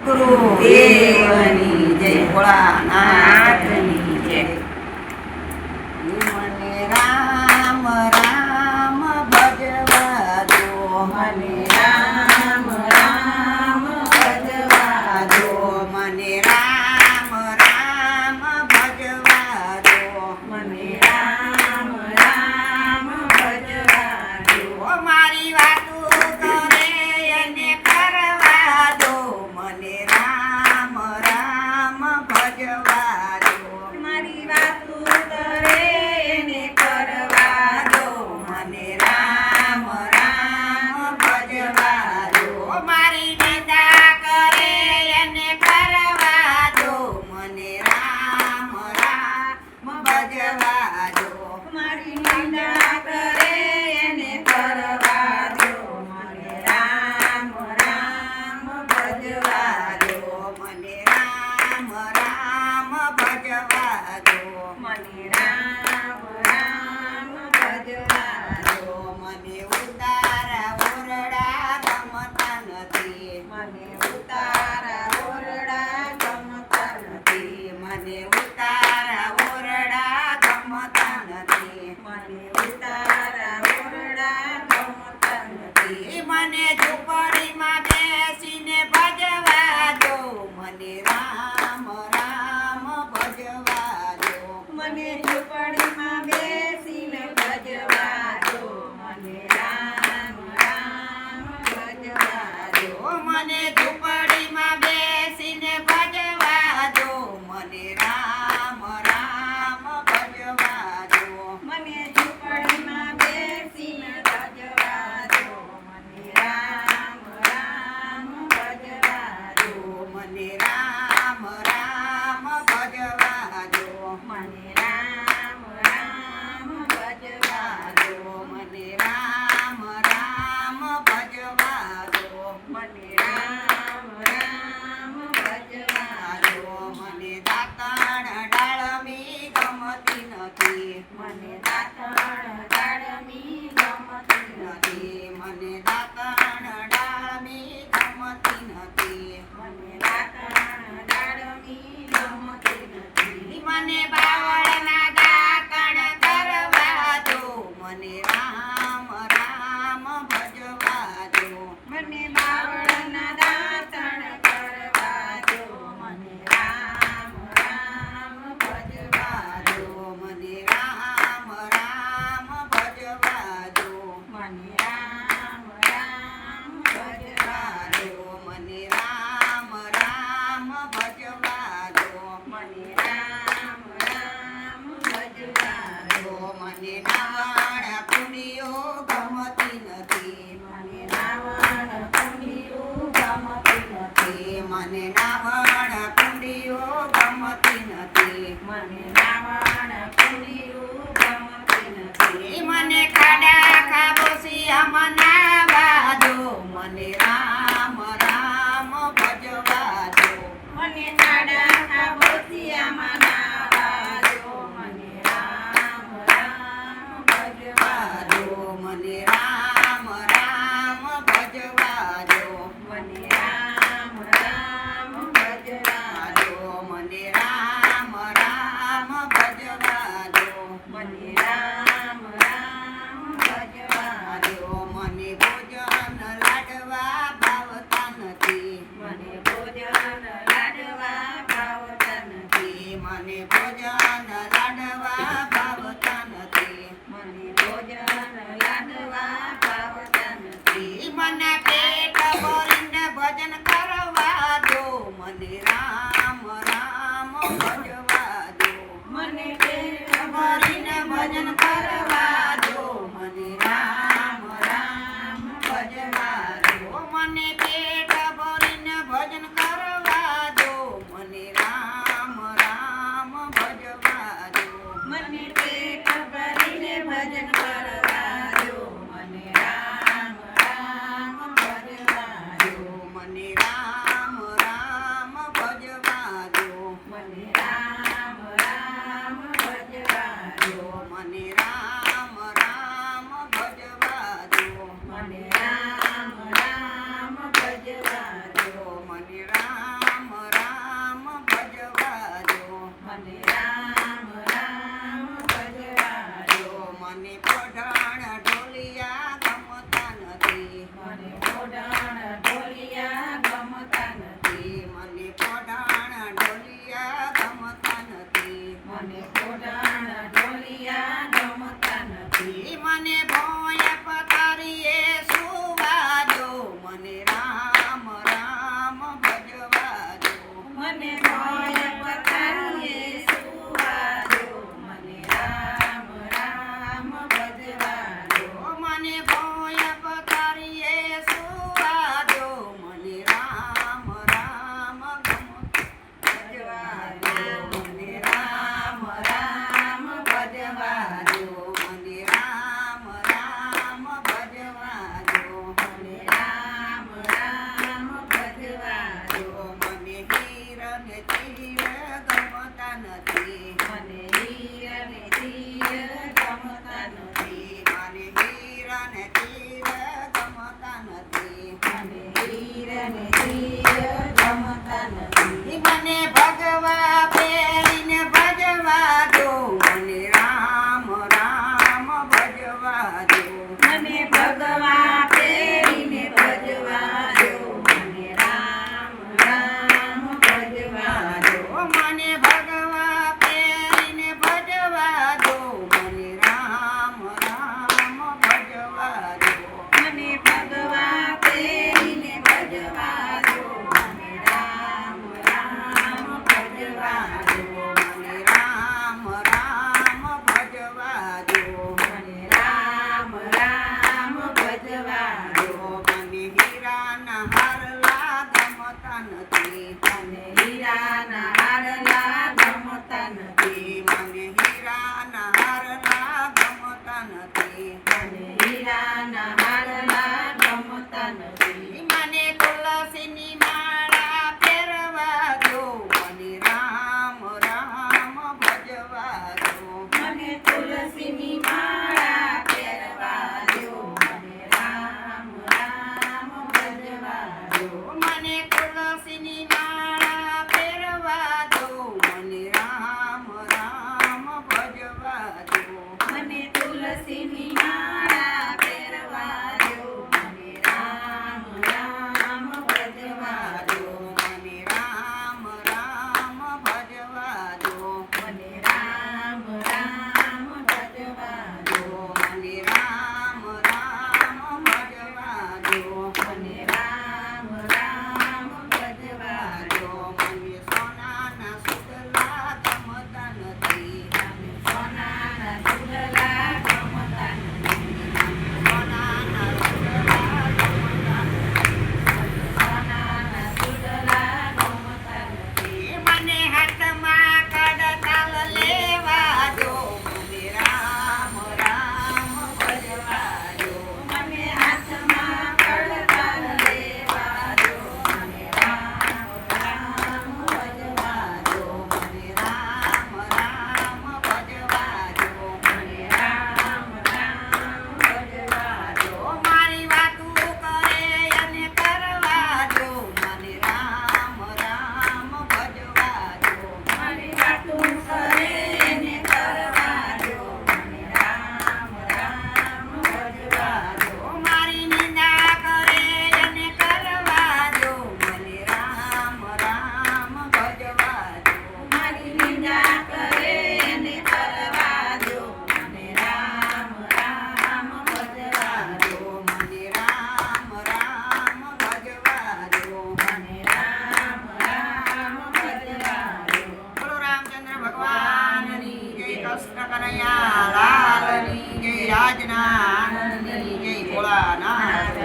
ગુરુદેવની જય, ભોળાનાથની જય. મને રામ રામ ભજવા દો, મને રામ રામ ભજવા દો, મને રામ રામ ભજવા દો, મને રામ રામ ભજવા દો. મારી વાતો કરે એને કરવા દો, મને રામ રામ ભજવા દો. મારી વાતો કરે એને કરવા દો, મને રામ રામ ભજવા દો. મારી નિંદા કરે એને કરવા દો, મને રામ રામ ભજવા દો. મારી નિંદા કરે એને કરવા દો, મને રામ રામ ભજવા દો, મને રામ રામ ભજવા દો, મને રામ રામ ભજવા દો. મને ઉતારા ઓરડા ગમતા નથી, મને ઉતારા ઓરડા ગમતા નથી, મને ઉતારા ઓરડા ગમતા નથી, મને ઉતારા ઓરડા ગમતા નથી. મને ઝૂંપડીમાં બેસીને ભજવા દો, મને રામ રામ ભજવા દો. મને ઝૂંપડીમાં બેસીને ભજવા દો, મને રામ રામ ભજવા દો. મને ઝૂંપડીમાં બેસીને ભજવા દો, મને રામ રામ ભજવા દો. મને ઝૂંપડીમાં બેસીને ભજવા દો, મને રામ રામ ભજવા દો, મને રામ રામ ભજવા દો, મને રામ રામ ભજવા દો, મને રામ રામ ભજવા દો, મને રામ રામ ભજવા દો. મને દાતણ ડાળમી ગમતી નથી, મને દાતણ ડાળમી ગમતી નથી, મને દાતણ ડાળમી ગમતી નથી, મને દાતણ ડાળમી ગમતી નથી. મને બાવળના દાતણ કરવા દો, મને રામ રામ ભજવા દો. મને બાવળના દાતણ કરવા દો, મને રામ રામ ભજવા દો, મને રામ રામ ભજવા દો, મને રામ રામ ભજવા દો, મને રામ રામ ભજવા દો, મને રામ રામ ભજવા દો. મને નાવણ પુલિયો ગમતી નથી, મને નાવણ પુલિયો ગમતી નથી, મને નાવણ પુલિયો ગમતી નથી, મને નાવણ પુલિયો ગમતી નથી. મને ખાડા ખાબોચિયામાં નાવા દો, મને રામ રામ ભજવા દો. મને ખાડા ખાબોચિયામાં નાવા દો, મને રામ રામ ભજવા દો, મને રામ રામ ભજવા દો, મને રામ રામ ભજવા દો, મને રામ રામ ભજવા દો, મને રામ રામ ભજવા દો. મને ભોજન લાડવા ભાવતા નથી, મને ભોજન લાડવા ભાવતા નથી, મને ભોજન લાડવા ભાવતા નથી, મને ભોજન લાડવા ભાવતા નથી. મને પેટ ભરીને ભજન કરવા દો, મને રામ રામ ભજવા દો. મને પેટ ભરીને ભજન કરવા દો, મને રામ રામ ભજવા દો. મને પેટ ભરીને ભજન કરવા દો, મને રામ રામ ભજવા મને હીરાના હારલા ગમતા નથી મને હીરાના હારલા ગમતા નથી મને હીરાના હારલા ગમતા નથી મને તુલસીની માળા પહેરવા દો મને રામ રામ ભજવા દો મને તુલસીની માળા પહેરવા દો મને રામ રામ ભજવા દો મને તુલસીની માળા પહેરવા દો મને રામ રામ ભજવા દો મને તુલસીની માળા પહેરવા દો મને રામ રામ ભજવા દો મને રામ રામ ભજવા દો મને રામ રામ ભજવા દો મને રામ રામ ભજવા દો મને રામ રામ ભજવા દો મને સોનાના સુડલા ગમતા નથી મને સોનાના સુડલા ગમતા નથી સોનાના સુડલા ગમતા નથી સોનાના સુડલા ગમતા નથી મને હાથમાં કડતાલ લેવા દો મને રામ રામ ભજવા દો મને હાથમાં કડતાલ લેવા દો મને રામ રામ ભજવા દો મને રામ રામ ભજવા દો મને રામ રામ ભજવા દો મારી વાતું કરે અને કરવા દો મને રામ રામ ભજવા દો મારી વાતું કરે અને કરવા દો મને રામ રામ ભજવા દો મારી નિંદા કરે અને કરવા દો મને રામ રામ ભજવા દો મારી નિંદા કરે અને કરવા દો મને રામ રામ ભજવા દો મને રામ રામ ભજવા દો મને રામ રામ ભજવા દો બોલો રામચંદ્ર ભગવાનની જય કૃષ્ણ કનૈયા લાલની જય રાજના આનંદની જય ભોળાનાથ